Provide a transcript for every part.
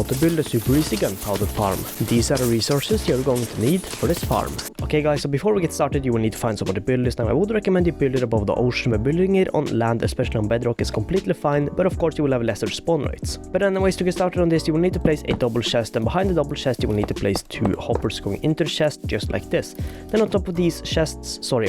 how to build a super easy gunpowder farm. These are the resources you're going to need for this farm. Okay guys, so before we get started you will need to find somewhere to build this. Now I would recommend you build it above the ocean, but building it on land, especially on bedrock, is completely fine, but of course you will have lesser spawn rates. But anyways, to get started on this you will need to place a double chest, and behind the double chest you will need to place 2 hoppers going into the chest, just like this. Then on top of these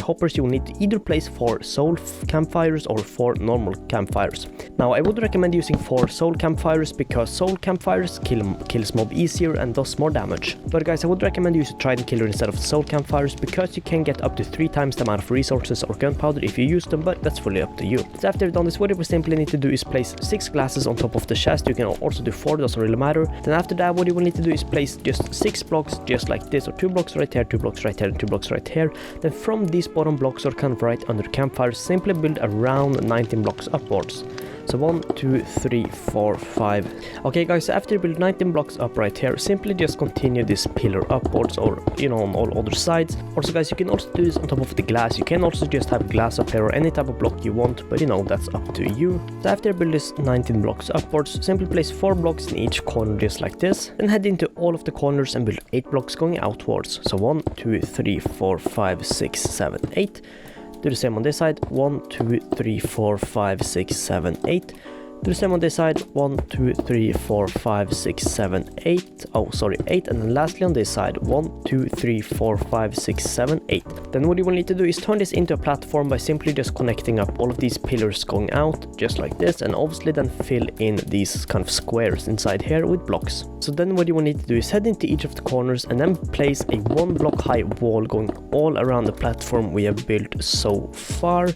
hoppers, you will need to either place 4 soul campfires or 4 normal campfires. Now I would recommend using 4 soul campfires because soul campfires kills mob easier and does more damage. But guys, I would recommend you use a trident killer instead of soul campfires because you can get up to 3 times the amount of resources or gunpowder if you use them, but that's fully up to you. So after you've done this, what you will simply need to do is place 6 glasses on top of the chest. You can also do 4, doesn't really matter. Then after that, what you will need to do is place just 6 blocks just like this, or 2 blocks right here, 2 blocks right here, and 2 blocks right here. Then from these bottom blocks, or kind of right under campfires, simply build around 19 blocks upwards. So 1, 2, 3, 4, 5. Okay guys, so after you build 19 blocks up right here, simply just continue this pillar upwards, or on all other sides. Also guys, you can also do this on top of the glass. You can also just have glass up here or any type of block you want, but that's up to you. So after you build this 19 blocks upwards, simply place 4 blocks in each corner just like this. Then head into all of the corners and build 8 blocks going outwards. So 1, 2, 3, 4, 5, 6, 7, 8. Do the same on this side. 1, 2, 3, 4, 5, 6, 7, 8. Do the same on this side. 1, 2, 3, 4, 5, 6, 7, 8. Oh, sorry, 8. And then lastly on this side. 1, 2, 3, 4, 5, 6, 7, 8. Then what you will need to do is turn this into a platform by simply just connecting up all of these pillars going out, just like this. And obviously then fill in these kind of squares inside here with blocks. So then what you will need to do is head into each of the corners and then place a 1 block high wall going all around the platform we have built so far.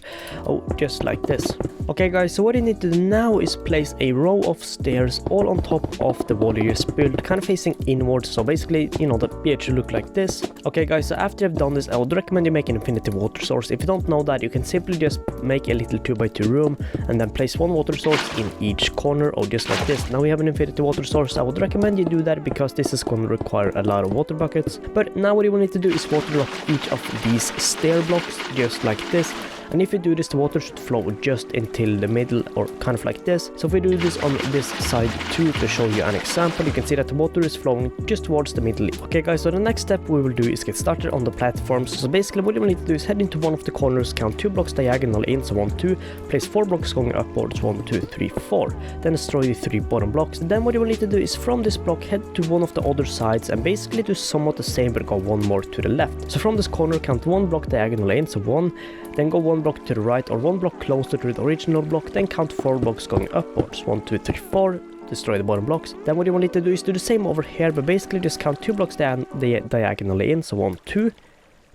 Oh, just like this. Okay guys, so what you need to do now is place a row of stairs all on top of the wall you just built, kind of facing inwards. So basically, the PH should look like this. Okay guys, so after you've done this, I would recommend you make an infinity water source. If you don't know that, you can simply just make a little 2x2 room and then place 1 water source in each corner, or just like this. Now we have an infinity water source. I would recommend you do that because this is going to require a lot of water buckets. But now what you will need to do is water block each of these stair blocks, just like this. And if you do this, the water should flow just until the middle, or kind of like this. So if we do this on this side too, to show you an example, you can see that the water is flowing just towards the middle. Okay guys, so the next step we will do is get started on the platforms. So basically what you will need to do is head into one of the corners, count 2 blocks diagonal in, so 1, 2, place 4 blocks going upwards, 1, 2, 3, 4. Then destroy the 3 bottom blocks. And then what you will need to do is from this block head to one of the other sides and basically do somewhat the same, but go 1 more to the left. So from this corner count 1 block diagonal in, so 1, then go 1 block to the right or 1 block closer to the original block, then count 4 blocks going upwards, 1, 2, 3, 4, destroy the bottom blocks. Then what you will need to do is do the same over here, but basically just count 2 blocks diagonally in, so 1, 2,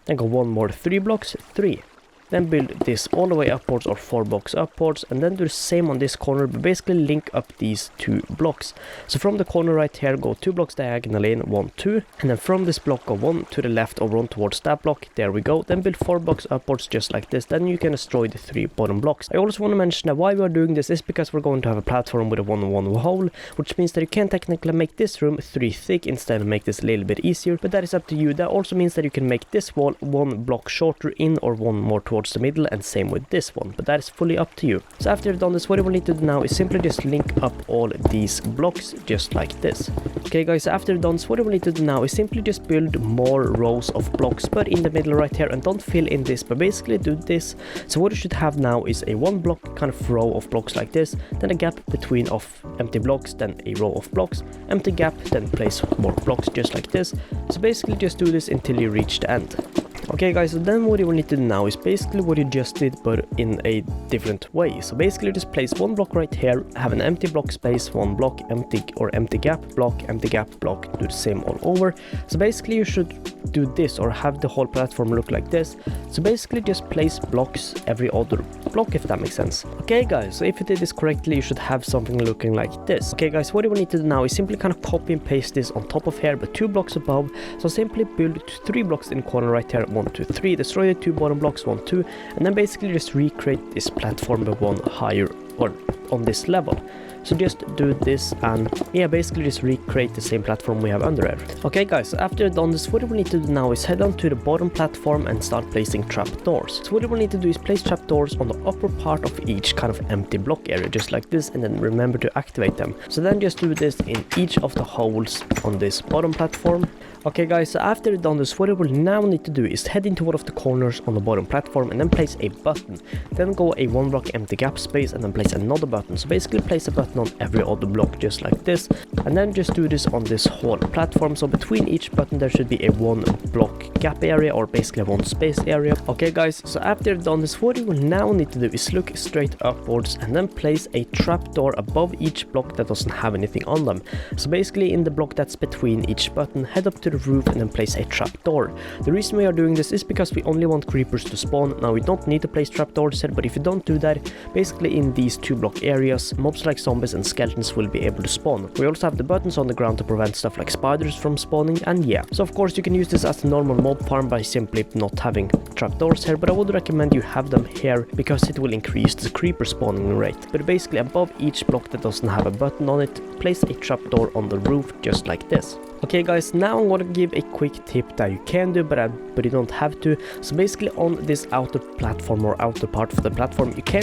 then go 1 more 3 blocks, 3. Then build this all the way upwards, or 4 blocks upwards, and then do the same on this corner, but basically link up these 2 blocks. So from the corner right here, go 2 blocks diagonally in, 1, 2, and then from this block go 1 to the left or 1 towards that block. There we go. Then build 4 blocks upwards just like this. Then you can destroy the 3 bottom blocks. I also want to mention that why we are doing this is because we're going to have a platform with a 1-on-1 hole, which means that you can technically make this room 3 thick instead of make this a little bit easier, but that is up to you. That also means that you can make this wall 1 block shorter in, or 1 more towards the middle, and same with this one, but that is fully up to you. So after you've done this, what you will need to do now is simply just link up all these blocks just like this. Okay guys, so after you've done this, what you will need to do now is simply just build more rows of blocks, but in the middle right here, and don't fill in this, but basically do this. So what you should have now is a 1 block kind of row of blocks like this, then a gap between of empty blocks, then a row of blocks, empty gap, then place more blocks just like this. So basically just do this until you reach the end. Okay guys, so then what you will need to do now is basically what you just did, but in a different way. So basically just place 1 block right here, have an empty block space, 1 block, empty gap, block, do the same all over. So basically you should do this, or have the whole platform look like this. So basically just place blocks every other block, if that makes sense. Okay guys, so if you did this correctly, you should have something looking like this. Okay guys, what you will need to do now is simply kind of copy and paste this on top of here, but 2 blocks above. So simply build 3 blocks in the corner right here, 1, 2, 3, destroy the 2 bottom blocks, 1, 2, and then basically just recreate this platform but 1 higher, or on this level. So just do this and yeah, basically just recreate the same platform we have under here. Okay guys, so after you've done this, what we need to do now is head on to the bottom platform and start placing trapdoors. So what we need to do is place trapdoors on the upper part of each kind of empty block area, just like this, and then remember to activate them. So then just do this in each of the holes on this bottom platform. Okay guys, so after you've done this, what you will now need to do is head into one of the corners on the bottom platform and then place a button. Then go a 1 block empty gap space and then place another button. So basically place a button on every other block just like this. And then just do this on this whole platform. So between each button there should be a 1 block gap area, or basically 1 space area. Okay guys, so after you've done this, what you will now need to do is look straight upwards and then place a trapdoor above each block that doesn't have anything on them. So basically in the block that's between each button, head up to the roof and then place a trapdoor. The reason we are doing this is because we only want creepers to spawn. Now we don't need to place trapdoors here, but if you don't do that, basically in these 2 block areas, mobs like zombies and skeletons will be able to spawn. We also have the buttons on the ground to prevent stuff like spiders from spawning, and yeah. So of course you can use this as a normal mob farm by simply not having trapdoors here, but I would recommend you have them here because it will increase the creeper spawning rate. But basically above each block that doesn't have a button on it, place a trapdoor on the roof just like this. Okay guys, now I'm gonna give a quick tip that you can do, but you don't have to. So basically on this outer platform or outer part of the platform, you can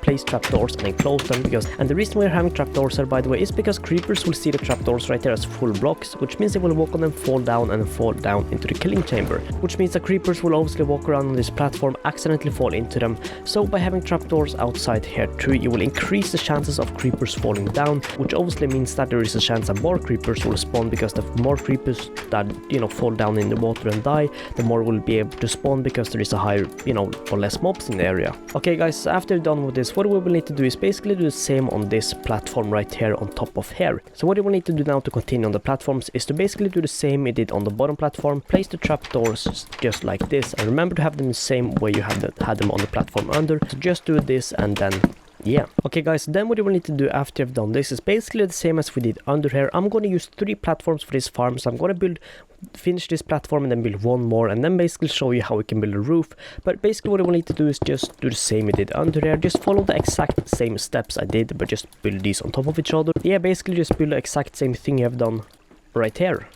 place trapdoors and then close them, and the reason we're having trapdoors here, by the way, is because creepers will see the trapdoors right there as full blocks, which means they will walk on them, fall down into the killing chamber, which means that creepers will obviously walk around on this platform, accidentally fall into them. So by having trapdoors outside here too, you will increase the chances of creepers falling down, which obviously means that there is a chance that more creepers will spawn, because the more creepers that fall down in the water and die, the more will be able to spawn, because there is a higher or less mobs in the area. Okay guys, so after you're done with this, what we will need to do is basically do the same on this platform right here on top of here. So what you will need to do now to continue on the platforms is to basically do the same we did on the bottom platform. Place the trapdoors just like this, and remember to have them the same way you had them on the platform under. So just do this and then yeah. Okay guys, then what you will need to do after you've done this is basically the same as we did under here. I'm going to use 3 platforms for this farm, so I'm going to finish this platform and then build 1 more, and then basically show you how we can build a roof. But basically what you will need to do is just do the same we did under here. Just follow the exact same steps I did, but just build these on top of each other. Yeah, basically just build the exact same thing you have done right here.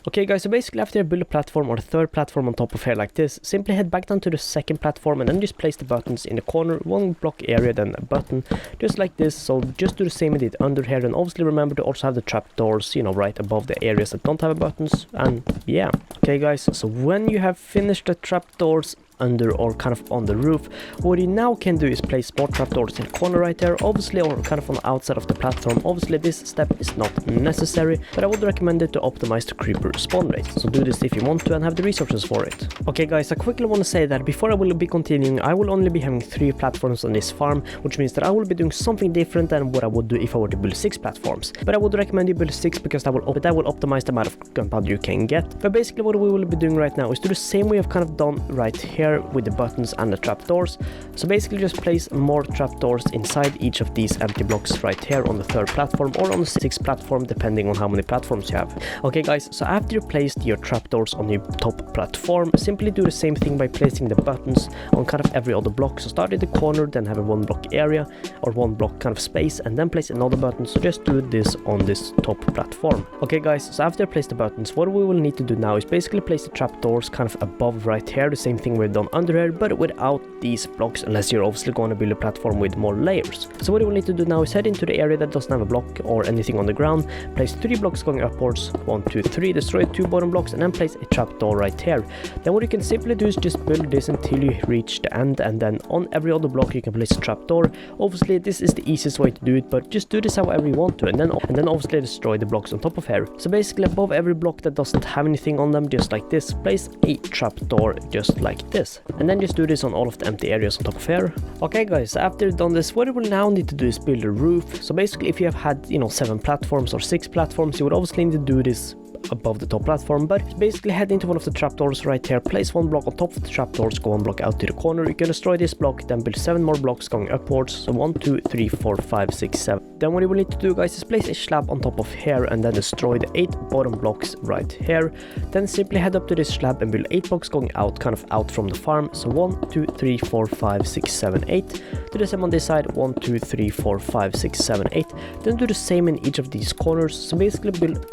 Okay guys, so basically after you build a platform or the 3rd platform on top of here like this, simply head back down to the 2nd platform and then just place the buttons in the corner, 1 block area, then a button, just like this. So just do the same we did under here, and obviously remember to also have the trapdoors, right above the areas that don't have buttons, and yeah. Okay guys, so when you have finished the trapdoors under or kind of on the roof, what you now can do is place more trapdoors in the corner right there, obviously, or kind of on the outside of the platform. Obviously this step is not necessary, but I would recommend it to optimize the creeper spawn rate. So do this if you want to and have the resources for it. Okay guys, I quickly want to say that before I will be continuing, I will only be having 3 platforms on this farm, which means that I will be doing something different than what I would do if I were to build 6 platforms. But I would recommend you build 6 because that will optimize the amount of gunpowder you can get. But basically what we will be doing right now is do the same we have kind of done right here with the buttons and the trapdoors. So basically just place more trapdoors inside each of these empty blocks right here on the 3rd platform or on the 6th platform, depending on how many platforms you have. Okay guys, so after you placed your trapdoors on your top platform, simply do the same thing by placing the buttons on kind of every other block. So start at the corner, then have a 1 block area or 1 block kind of space, and then place another button. So just do this on this top platform. Okay guys, so after you place the buttons, what we will need to do now is basically place the trapdoors kind of above right here, the same thing we've done under here, but without these blocks, unless you're obviously going to build a platform with more layers. So what you will need to do now is head into the area that doesn't have a block or anything on the ground, place 3 blocks going upwards, 1, 2, 3, destroy 2 bottom blocks, and then place a trapdoor right here. Then what you can simply do is just build this until you reach the end, and then on every other block you can place a trapdoor. Obviously this is the easiest way to do it, but just do this however you want to, and then obviously destroy the blocks on top of here. So basically above every block that doesn't have anything on them, just like this, place a trapdoor just like this, and then just do this on all of the empty areas on top of here. Okay guys, after you've done this, what you will now need to do is build a roof. So basically if you have had 7 platforms or 6 platforms, you would obviously need to do this above the top platform, but basically head into one of the trapdoors right here, place 1 block on top of the trapdoors, go 1 block out to the corner. You can destroy this block, then build 7 more blocks going upwards, so 1, 2, 3, 4, 5, 6, 7. Then what you will need to do, guys, is place a slab on top of here and then destroy the 8 bottom blocks right here. Then simply head up to this slab and build 8 blocks going out, kind of out from the farm, so 1, 2, 3, 4, 5, 6, 7, 8. Do the same on this side, 1, 2, 3, 4, 5, 6, 7, 8. Then do the same in each of these corners, so basically build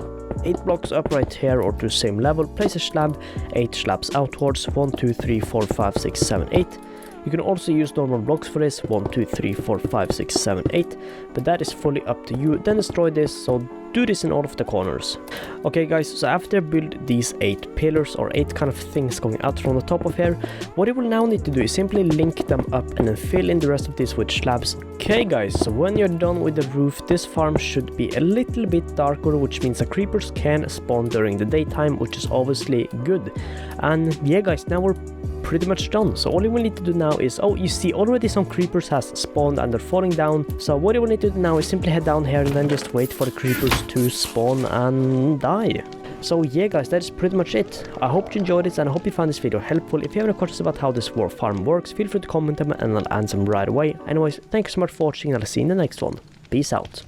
8 blocks up right here or to the same level, place a slab, 8 slabs outwards, 1, 2, 3, 4, 5, 6, 7, 8. You can also use normal blocks for this, 1, 2, 3, 4, 5, 6, 7, 8, but that is fully up to you. Then destroy this, so do this in all of the corners. Okay guys, so after build these 8 pillars or 8 kind of things going out from the top of here, what you will now need to do is simply link them up and then fill in the rest of this with slabs. Okay guys, so when you're done with the roof, this farm should be a little bit darker, which means that creepers can spawn during the daytime, which is obviously good. And yeah guys, now we're pretty much done. So all you will need to do now is, oh, you see already some creepers has spawned and they're falling down. So what you will need to do now is simply head down here and then just wait for the creepers to spawn and die. So yeah guys, that is pretty much it. I hope you enjoyed it and I hope you found this video helpful. If you have any questions about how this farm works, feel free to comment them and I'll answer them right away. Anyways, thank you so much for watching and I'll see you in the next one. Peace out.